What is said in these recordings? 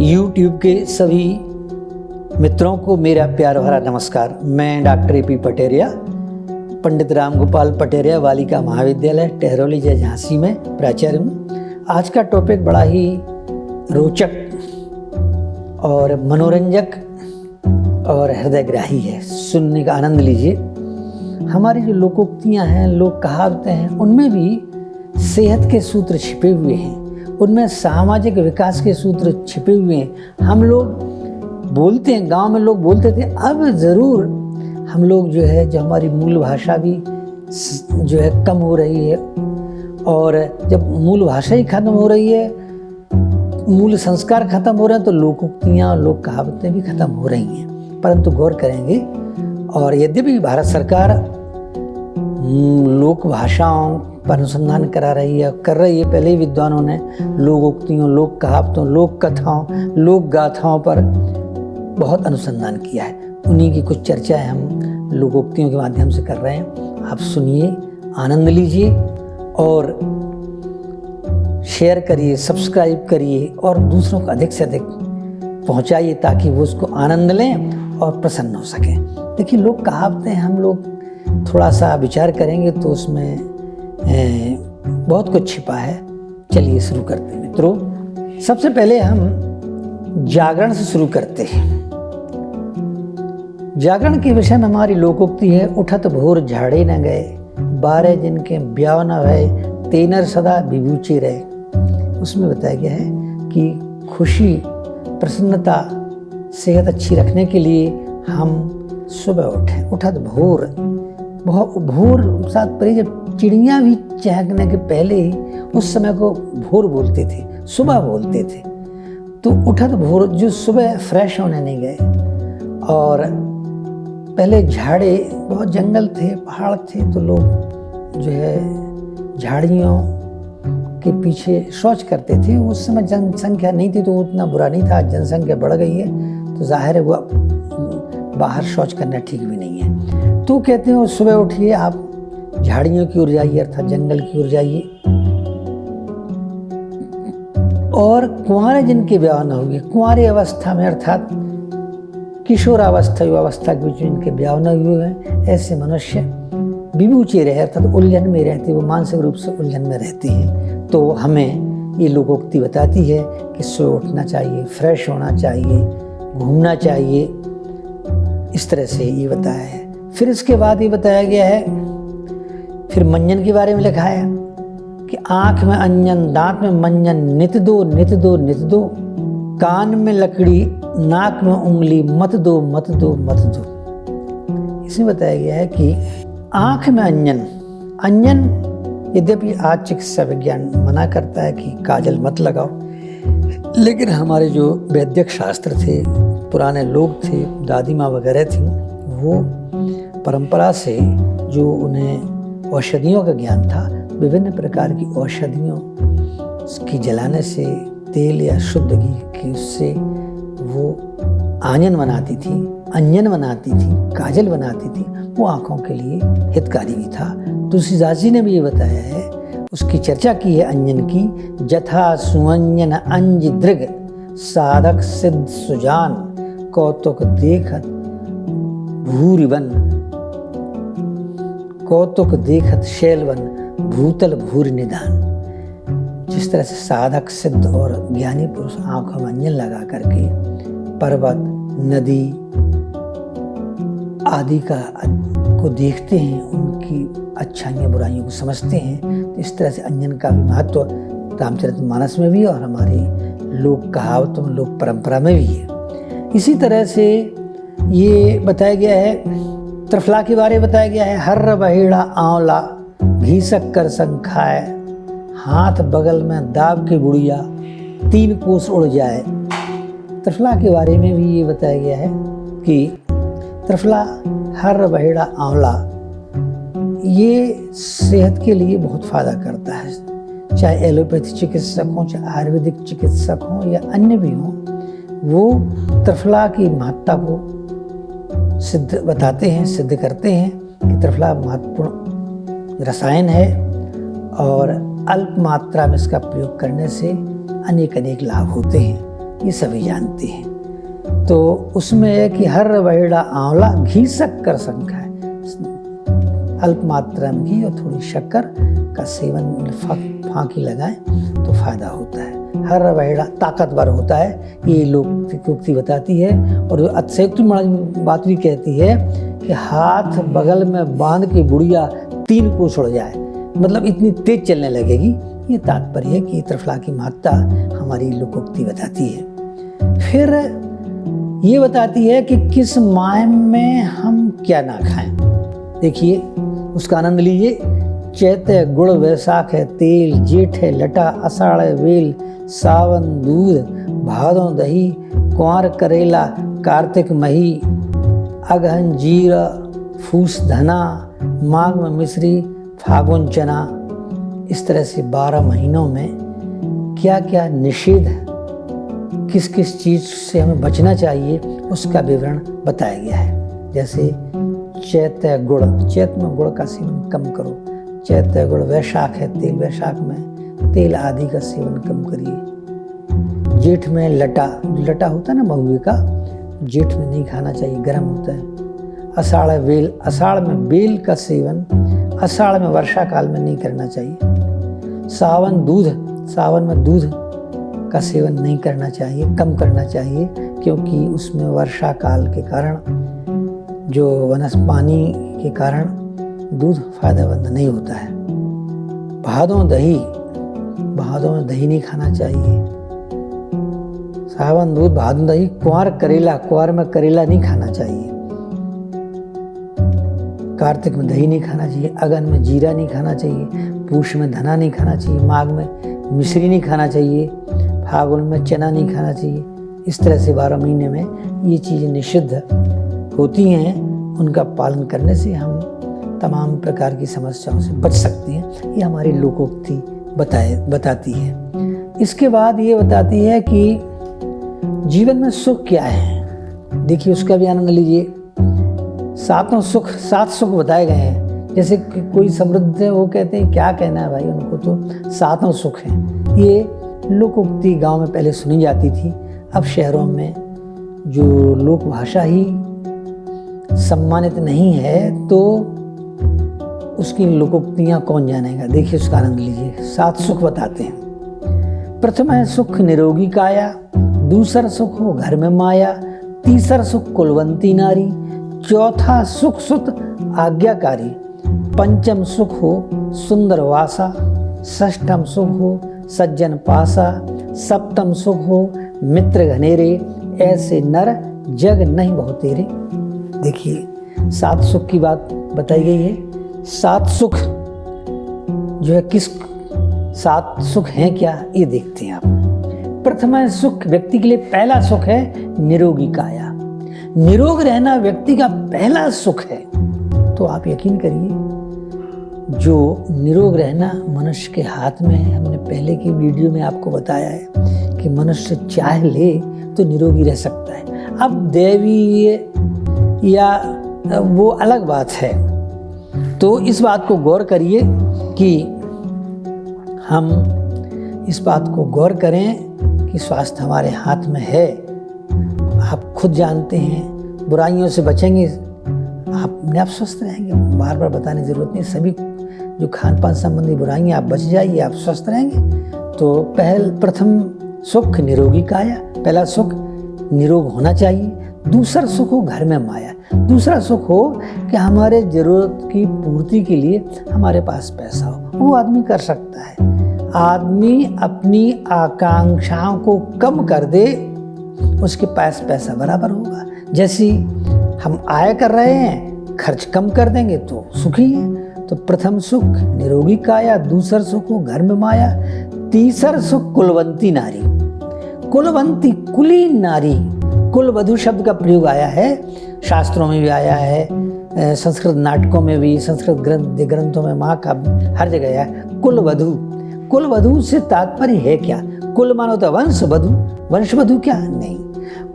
YouTube के सभी मित्रों को मेरा प्यार भरा नमस्कार। मैं डॉक्टर ए.पी. पटेरिया, पंडित रामगोपाल पटेरिया बालिका महाविद्यालय टेहरौली झांसी में प्राचार्य हूँ। आज का टॉपिक बड़ा ही रोचक और मनोरंजक और हृदयग्राही है, सुनने का आनंद लीजिए। हमारी जो लोकोक्तियाँ हैं, लोक कहावतें हैं, उनमें भी सेहत के सूत्र छिपे हुए हैं, उनमें सामाजिक विकास के सूत्र छिपे हुए हैं। हम लोग बोलते हैं, गांव में लोग बोलते थे, अब ज़रूर हम लोग जो है, जो हमारी मूल भाषा भी जो है कम हो रही है, और जब मूल भाषा ही खत्म हो रही है, मूल संस्कार खत्म हो रहे हैं, तो लोकोक्तियाँ, लोक कहावतें भी खत्म हो रही हैं। परंतु गौर करेंगे, और यद्यपि भारत सरकार लोक भाषाओं पर अनुसंधान करा रही है, कर रही है, पहले ही विद्वानों ने लोकोक्तियों, लोक कहावतों, लोक कथाओं, लोक गाथाओं पर बहुत अनुसंधान किया है। उन्हीं की कुछ चर्चाएं हम लोकोक्तियों के माध्यम से कर रहे हैं। आप सुनिए, आनंद लीजिए और शेयर करिए, सब्सक्राइब करिए और दूसरों को अधिक से अधिक पहुंचाइए, ताकि वो उसको आनंद लें और प्रसन्न हो सकें। देखिए, लोक कहावतें हम लोग थोड़ा सा विचार करेंगे तो उसमें बहुत कुछ छिपा है। चलिए शुरू करते हैं मित्रों। सबसे पहले हम जागरण से शुरू करते हैं। जागरण के विषय में हमारी लोकोक्ति है, उठत भोर झाड़े न गए, 12 जिनके ब्याह न भय, तेनर सदा विभूचे रहे। उसमें बताया गया है कि खुशी, प्रसन्नता, सेहत अच्छी रखने के लिए हम सुबह उठें। उठत भोर, भोर साथ पर जब चिड़िया भी चहकने के पहले ही उस समय को भोर बोलते थे, सुबह बोलते थे। तो उठत भोर, जो सुबह फ्रेश होने नहीं गए। और पहले झाड़े, बहुत जंगल थे, पहाड़ थे, तो लोग जो है झाड़ियों के पीछे शौच करते थे। उस समय जनसंख्या नहीं थी तो उतना बुरा नहीं था। जनसंख्या बढ़ गई है तो जाहिर है वो बाहर शौच करना ठीक भी नहीं है। तो कहते हैं सुबह उठिए, आप झाड़ियों की ओर जाइए, अर्थात जंगल की ओर जाइए। और कुंवारे जिनके ब्याह न हुए, कुंवारे अवस्था में अर्थात किशोरावस्था, युवावस्था के बीच जिनके ब्याह न हुए हैं, ऐसे मनुष्य विभूचे रहे, अर्थात उलझन में रहते, वो मानसिक रूप से उलझन में रहते हैं। तो हमें ये लोकोक्ति बताती है कि सुबह उठना चाहिए, फ्रेश होना चाहिए, घूमना चाहिए। इस तरह से ये बताया है। फिर इसके बाद ये बताया गया है, फिर मंजन के बारे में लिखा है कि आँख में अंजन, दांत में मंजन, नित दो नित दो नित दो, कान में लकड़ी, नाक में उंगली, मत दो मत दो मत दो। इसमें बताया गया है कि आँख में अंजन, यद्यपि आज चिकित्सा विज्ञान मना करता है कि काजल मत लगाओ, लेकिन हमारे जो वैद्यक शास्त्र थे, पुराने लोग थे, दादी माँ वगैरह थी, वो परंपरा से जो उन्हें औषधियों का ज्ञान था, विभिन्न प्रकार की औषधियों की जलाने से, तेल या शुद्ध घी की, उससे वो आंजन बनाती थी, अंजन बनाती थी, काजल बनाती थी। वो आँखों के लिए हितकारी भी था। तुलसीदास जी ने भी ये बताया है, उसकी चर्चा की है अंजन की, जथा सुअंजन अंज दृग, साधक सिद्ध सुजान, कौतुक देखत भूरिवन, कौतुक देखत शैलवन, भूतल भूरि निदान। जिस तरह से साधक सिद्ध और ज्ञानी पुरुष आंखों में अंजन लगा करके पर्वत, नदी आदि को देखते हैं, उनकी अच्छाइयाँ बुराइयों को समझते हैं, तो इस तरह से अंजन का भी महत्व रामचरितमानस में भी और हमारी लोक कहावतों, लोक परंपरा में भी है। इसी तरह से ये बताया गया है, त्रिफला के बारे में बताया गया है, हर्र बहेड़ा आंवला, घी शक्कर संग खाए, हाथ बगल में दाब के गुड़िया, 3 कोस उड़ जाए। त्रिफला के बारे में भी ये बताया गया है कि त्रिफला, हर्र बहेड़ा आंवला, ये सेहत के लिए बहुत फायदा करता है। चाहे एलोपैथी चिकित्सक हों, चाहे आयुर्वेदिक चिकित्सक हों या अन्य भी हों, वो त्रिफला की महत्ता को सिद्ध बताते हैं, सिद्ध करते हैं कि त्रिफला महत्वपूर्ण रसायन है और अल्प मात्रा में इसका प्रयोग करने से अनेक लाभ होते हैं। ये सभी जानते हैं। तो उसमें है कि हर बहेड़ा आंवला घी शक्कर संग खाए, अल्प मात्रा में घी और थोड़ी शक्कर का सेवन फांकी लगाएं तो फायदा होता है। हर बहेड़ा ताकतवर होता है, ये लोकोक्ति बताती है। और अतिशयोक्ति बात भी कहती है कि हाथ बगल में बांध के बुढ़िया 3 कोस उड़ जाए, मतलब इतनी तेज चलने लगेगी। ये तात्पर्य है कि त्रिफला की महत्ता हमारी लोकोक्ति बताती है। फिर ये बताती है कि किस माह में हम क्या ना खाएं। देखिए उसका आनंद लीजिए। चैत है गुड़, वैसाख है तेल, जेठ है लटा, आषाढ़ है वेल, सावन दूध, भादों दही, कुंवर करेला, कार्तिक मही, अगहन जीरा, फूस धना, माघ में मिश्री, फागुन चना। इस तरह से 12 महीनों में क्या क्या निषेध है, किस किस चीज़ से हमें बचना चाहिए, उसका विवरण बताया गया है। जैसे चैत है गुड़, चैत में गुड़ का सेवन कम करो। चैत है गुड़, वैशाख है तेल, वैशाख में तेल आदि का सेवन कम करिए। जेठ में लटा, लटा होता है ना महुए का, जेठ में नहीं खाना चाहिए, गर्म होता है। आषाढ़ है वेल, आषाढ़ में बेल का सेवन आषाढ़ में वर्षा काल में नहीं करना चाहिए। सावन दूध, सावन में दूध का सेवन नहीं करना चाहिए, कम करना चाहिए, क्योंकि उसमें वर्षा काल के कारण जो पानी के कारण दूध फायदेमंद नहीं होता है। भादों दही, भादों में दही नहीं खाना चाहिए। सावन दूध, भादों दही। कुंवर करेला, कुंवर में करेला नहीं खाना चाहिए। कार्तिक में दही नहीं खाना चाहिए। अगन में जीरा नहीं खाना चाहिए। पूष में धना नहीं खाना चाहिए। माघ में मिश्री नहीं खाना चाहिए। फागुन में चना नहीं खाना चाहिए। इस तरह से 12 महीने में ये चीज़ें निषिद्ध होती हैं। उनका पालन करने से हम तमाम प्रकार की समस्याओं से बच सकते हैं। ये हमारी लोकोक्ति बताती है। इसके बाद ये बताती है कि जीवन में सुख क्या है। देखिए उसका भी आनंद लीजिए। 7 सुख बताए गए हैं। जैसे कि कोई समृद्ध है, वो कहते हैं क्या कहना है भाई, उनको तो 7 सुख हैं। ये लोकोक्ति गांव में पहले सुनी जाती थी, अब शहरों में जो लोक भाषा ही सम्मानित नहीं है तो उसकी लोकोक्तियाँ कौन जानेगा। देखिए उसका आनंद लीजिए। 7 सुख बताते हैं। प्रथम है सुख निरोगी काया, दूसरा सुख हो घर में माया, तीसरा सुख कुलवंती नारी, चौथा सुख सुत आज्ञाकारी, पंचम सुख हो सुंदर वासा, षष्ठम सुख हो सज्जन पासा, सप्तम सुख हो मित्र घनेरे, ऐसे नर जग नहीं बहुत तेरे। देखिए 7 सुख की बात बताई गई है। 7 सुख जो है किस 7 सुख हैं क्या, ये देखते हैं आप। प्रथम है सुख, व्यक्ति के लिए पहला सुख है निरोगी काया। निरोग रहना व्यक्ति का पहला सुख है। तो आप यकीन करिए जो निरोग रहना मनुष्य के हाथ में है। हमने पहले की वीडियो में आपको बताया है कि मनुष्य चाह ले तो निरोगी रह सकता है। अब दैवीय या वो अलग बात है। तो इस बात को गौर करिए कि हम इस बात को गौर करें कि स्वास्थ्य हमारे हाथ में है। आप खुद जानते हैं, बुराइयों से बचेंगे अपने आप स्वस्थ रहेंगे। बार बार बताने की जरूरत नहीं। सभी जो खान पान संबंधी बुराइयां आप बच जाइए, आप स्वस्थ रहेंगे। तो प्रथम सुख निरोगी काया, पहला सुख निरोग होना चाहिए। दूसरा सुख हो घर में माया। दूसरा सुख हो कि हमारे जरूरत की पूर्ति के लिए हमारे पास पैसा हो। वो आदमी कर सकता है। आदमी अपनी आकांक्षाओं को कम कर दे, उसके पास पैसा बराबर होगा। जैसे हम आय कर रहे हैं, खर्च कम कर देंगे तो सुखी है। तो प्रथम सुख निरोगी काया, दूसरा सुख हो घर में माया, तीसरा सुख कुलवंती नारी। कुलवंती कुली नारी, कुल वधु शब्द का प्रयोग आया है, शास्त्रों में भी आया है, संस्कृत नाटकों में भी, संस्कृत ग्रंथों में, महाकाव्य, हर जगह आया है। कुल वधु, कुल वधु से तात्पर्य है क्या? कुल मानो तो वंश वधु, वंश वधु क्या नहीं।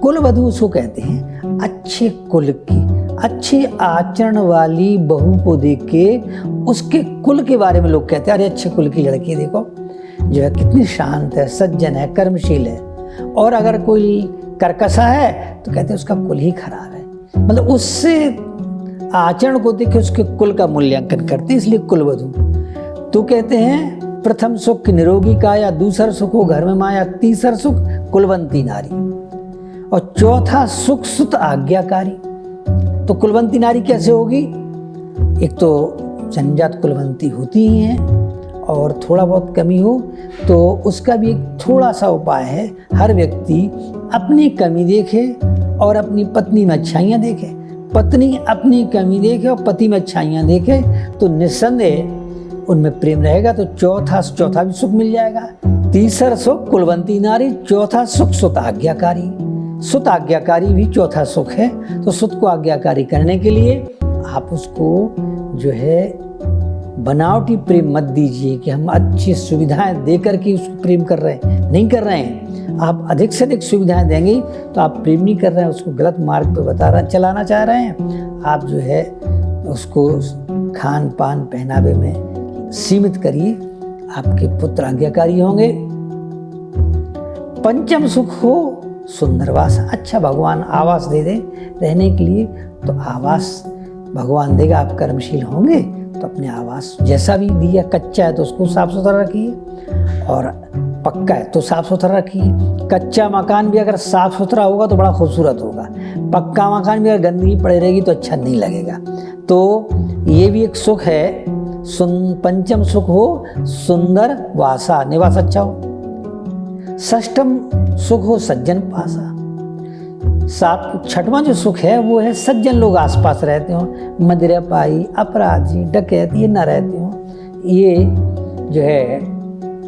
कुल वधु उसको कहते हैं अच्छे कुल की, अच्छे आचरण वाली बहू को देख के उसके कुल के बारे में लोग कहते हैं अरे अच्छे कुल की लड़की देखो, जो है कितनी शांत है, सज्जन है, कर्मशील है। और अगर कोई कर्कशा है तो कहते हैं उसका कुल ही खराब है। मतलब उससे आचरण को देख के उसके कुल का मूल्यांकन करते हैं, इसलिए कुलवधू। तो कहते हैं प्रथम सुख निरोगी काया, दूसरा सुख हो घर में माया, तीसरा सुख कुलवंती नारी, और चौथा सुख सुत आज्ञाकारी। तो कुलवंती नारी कैसे होगी? एक तो जन्मजात कुलवंती होती ही हैं, और थोड़ा बहुत कमी हो तो उसका भी एक थोड़ा सा उपाय है। हर व्यक्ति अपनी कमी देखे और अपनी पत्नी में अच्छाइयाँ देखे। पत्नी अपनी कमी देखे और पति में अच्छाइयाँ देखे तो निस्संदेह उनमें प्रेम रहेगा, तो चौथा भी सुख मिल जाएगा। तीसरा सुख कुलवंती नारी, चौथा सुख सुत आज्ञाकारी। सुत आज्ञाकारी भी चौथा सुख है। तो सुत को आज्ञाकारी करने के लिए आप उसको जो है बनावटी प्रेम मत दीजिए कि हम अच्छी सुविधाएं देकर के उसको प्रेम कर रहे हैं, नहीं कर रहे हैं। आप अधिक से अधिक सुविधाएं देंगे तो आप प्रेम नहीं कर रहे हैं, उसको गलत मार्ग पे चलाना चाह रहे हैं। आप जो है उसको खान पान पहनावे में सीमित करिए, आपके पुत्र आज्ञाकारी होंगे। पंचम सुख हो सुंदरवास, अच्छा भगवान आवास दे दे रहने के लिए, तो आवास भगवान देगा। आप कर्मशील होंगे तो अपने आवास जैसा भी दिया, कच्चा है तो उसको साफ सुथरा रखिए, और पक्का है तो साफ सुथरा रखिए। कच्चा मकान भी अगर साफ सुथरा होगा तो बड़ा खूबसूरत होगा, पक्का मकान भी अगर गंदगी पड़ी रहेगी तो अच्छा नहीं लगेगा। तो ये भी एक सुख है। पंचम सुख हो सुंदर वासा, निवास अच्छा हो। षष्ठम सुख हो सज्जन पासा। छठवां जो सुख है वो है सज्जन लोग आसपास रहते हो, मदिरापाई, अपराधी, डकैत ये ना रहते हो। ये जो है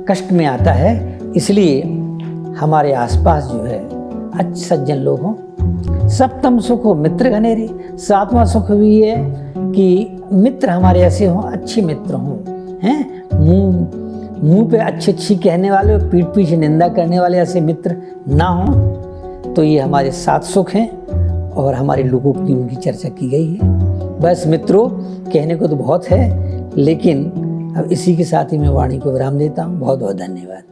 कष्ट में आता है, इसलिए हमारे आसपास जो है अच्छे सज्जन लोग हों। सप्तम सुख हो मित्र घनेरे। सातवां सुख भी है कि मित्र हमारे ऐसे हों, अच्छे मित्र हों, हैं मुंह पे अच्छी कहने वाले और पीठ पीछे निंदा करने वाले ऐसे मित्र ना हों। तो ये हमारे 7 सुख हैं, और हमारे लोगों की उनकी चर्चा की गई है। बस मित्रों, कहने को तो बहुत है, लेकिन अब इसी के साथ ही मैं वाणी को विराम देता हूँ। बहुत बहुत धन्यवाद।